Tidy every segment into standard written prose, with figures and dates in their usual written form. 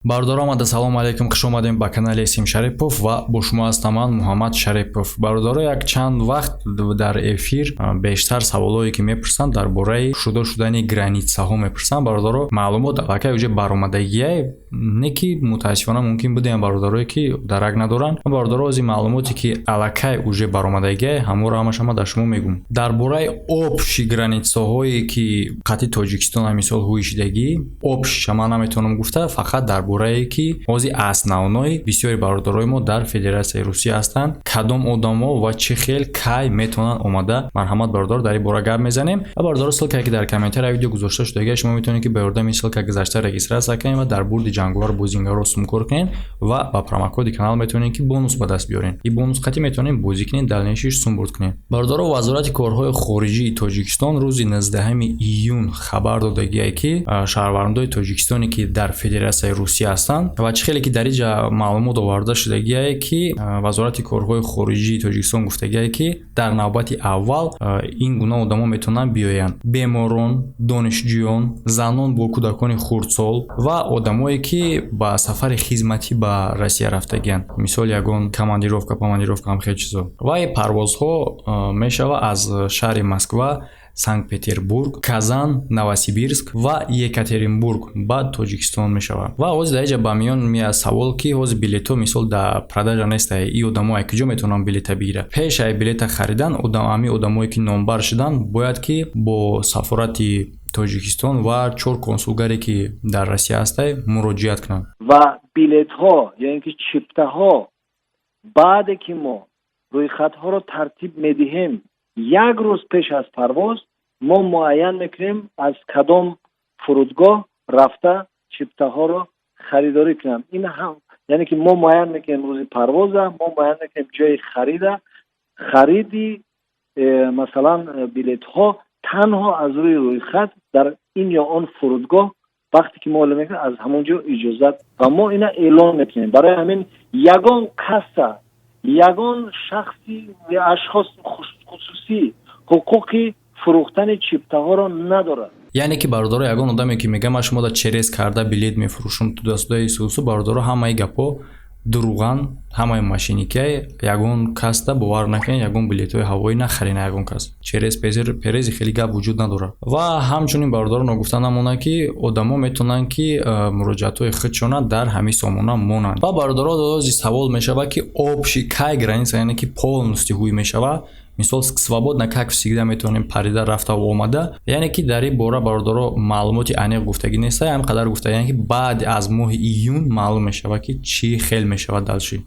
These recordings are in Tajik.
Бардор омада, салом алейкум, хуш омадем ба канали Сим Шарипов ва бо шумо ҳастам ман Муҳаммад Шарипов. Бардоро як чанд вақт дар эфир бештар саволое ки мепурсанд дар бораи шуда шудани границаҳо мепурсанд. Бардоро маълумот аллакай уже баромадагие не ки мутаассифона мумкин будем бародарое ки дарак надоранд. Бардоро ози маълумоте ки аллакай уже баромадагие ҳаморо ҳамашама дар шумо мегум. Дар бораи обши границаҳое ки қатъи Тоҷикистон мисол ҳуишидагӣ обшиша ман наметавонам гуфта, фақат дар бораи ки ози аснавнои бисёри бародарои мо дар Федератсияи Русия ҳастанд, кадом одамо ва чӣ хел кай метавонанд омада марҳамат бародар дар ин бора гап мезанем. ва бародаро ссилкае ки дар комментария видео гузошта шудагия шумо метавонед ки ба ёрдами ссилка гузашта регистратсия кунед ва дар бурди ҷанговар бозингаро сумкор кунед ва ба промокоди канал метавонед ки бонус ба даст биёред. ин бонус қатъи метавонед бозӣ кунед, дальнейшиш сумбурд кунед. Бародаро вазорати корҳои хориҷии Тоҷикистон рӯзи 19 июн хабар додагие ки шаҳрвандои Тоҷикистоне ки дар Федератсияи Русия ҳастанд ва чӣ хеле ки дар инҷа маълумот оварда шудагие ки вазорати корҳои хориҷии Тоҷикистон гуфтагие ки дар навбати аввал ин гуна одамо метавонанд биёянд: беморон, донишҷӯён, занон бо кӯдакони хурдсол ва одамое ки ба сафари хизматӣ ба Россия рафтагиянд, мисол ягон командировка ҳам хел чизо. ва ин парвозҳо мешава аз шаҳри Москва, Санкт-Петербург, Казан, Новосибирск ва Екатеринбург ба Тоҷикистон мешавад. ва ҳозир дар инҷа ба миён меояд савол ки ҳозир билетҳо мисол дар продажа нестае, ин одамо аз куҷо метавонанд билета бигиранд? Пеш аз билета харидан ҳамин одамое ки номбар шуданд бояд ки бо сафорати Тоҷикистон ва 4 консулгаре ки дар Россия ҳастанд муроҷиат кунанд. ва билетҳо яъне ки чиптаҳо баъде ки мо рӯйхатҳоро тартиб медиҳем, як рӯз пеш аз парвоз мо муайян мекунем аз кадом фурудгоҳ рафта чиптаҳоро харидорӣ кунем. ин ҳам яъне ки мо муайян мекунем рӯзи парвоза, мо муайян мекунем ҷои хариди масалан билетҳо танҳо аз рӯи рӯйхат дар ин ё он фурудгоҳ вақте ки мо эълон мекунем аз ҳамонҷо иҷозат ва мо ина эълон мекунем. барои ҳамин ягон каса, ягон шахси ё ашхоси хусусӣ ҳуқуқи фурӯхтани чиптаҳоро надорад. яъне ки бародаро ягон одаме ки мегам ман шумо да через карда билет мефурӯшам ту дастаи сусу, бародаро ҳамаи гапо дуруған, ҳамаи машиникаи ягон кас да бовар накунед, ягон билетҳои ҳавоӣ нахарина ягон кас. Через перези хеле гап вуҷуд надорад. ва ҳамчунин бародаро ногуфта намонад ки одамо метавонанд ки муроҷиатҳои худшона дар ҳамин сомона монанд. ва бародаро ози савол мешавад ки обши кай граница, яъне ки полностью ҳуй мешавад. Мисол свободно как всегда метавонем парида рафта ва омада, яъне ки дар ин бора бародаро маълумоти аниқ гуфтагӣ неста, ҳам қадар гуфтагӣ ки баъд аз моҳи июн маълум мешавад ки чӣ хел мешавад далши.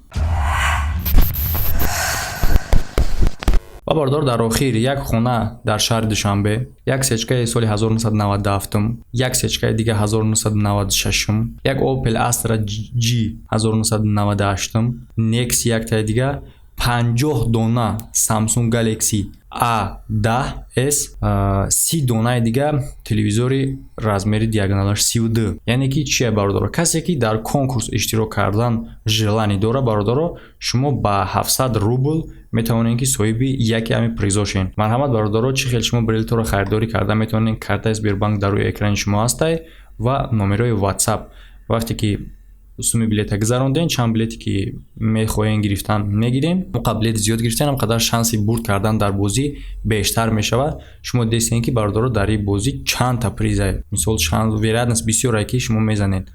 ва бародаро дар охир як хона дар шаҳри Душанбе, як сечкаи соли 1997, як сечкаи дига 1996, як Opel Astra G 1998, Nexi яктаи дига, 50 дона Samsung Galaxy A10s, 30 донаи дига телевизори размери диагоналаш 32. яъне ки чия бародаро касе ки дар конкурс иштирок кардан желанӣ дора, бародаро шумо ба 700 рубл метавонед ки соҳиби яке ҳами призо шен. марҳамат бародаро, чӣ хел шумо билетҳоро харидорӣ карда метавонед, картаи Сбербанк дар рӯи экрани шумо ҳастай ва номерои WhatsApp. вақте ки суми билета гузаронден, чанд билете ки мехоҳем гирифтан мегирем. муқабл билет зиёд гирифтен ҳам қадар шанси бурд кардан дар бозӣ бештар мешавад. шумо дестен ки бародаро дар ин бозӣ чандта приза, мисол вероятност бисёре ки шумо мезанед.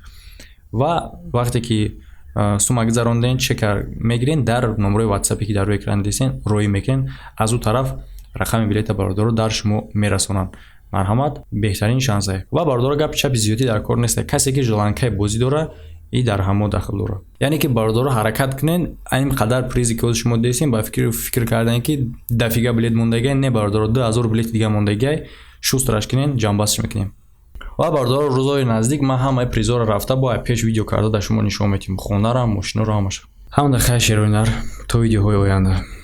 ва вақте ки сума гузаронден чека мегирен, дар номерои WhatsApp ки дар рӯи экран дестен роӣ мекунед, аз ӯ тараф рақами билета бародаро дар шумо мерасонанд. марҳамат, беҳтарин шансе. ва бародаро гапи чапи зиёдӣ дар кор нест. касе ки желанкаи бозӣ дора и дар ҳамо дахл дора. яъне ки бародаро ҳаракат кунед, ин қадар призе ки шумо дестем ба фикр кардан ки дафига билет мондагия не, бародаро 2000 билети дига мондагия шустраш кунед, ҷамъбастиш мекунем. ва бародаро рӯзҳои наздик ман ҳамаи призоро рафта бо пеш видео карда да шумо нишон метиҳам, хонаро, мошинаро, ҳамаша. ҳамда хайр шероинар, то видеоҳои оянда.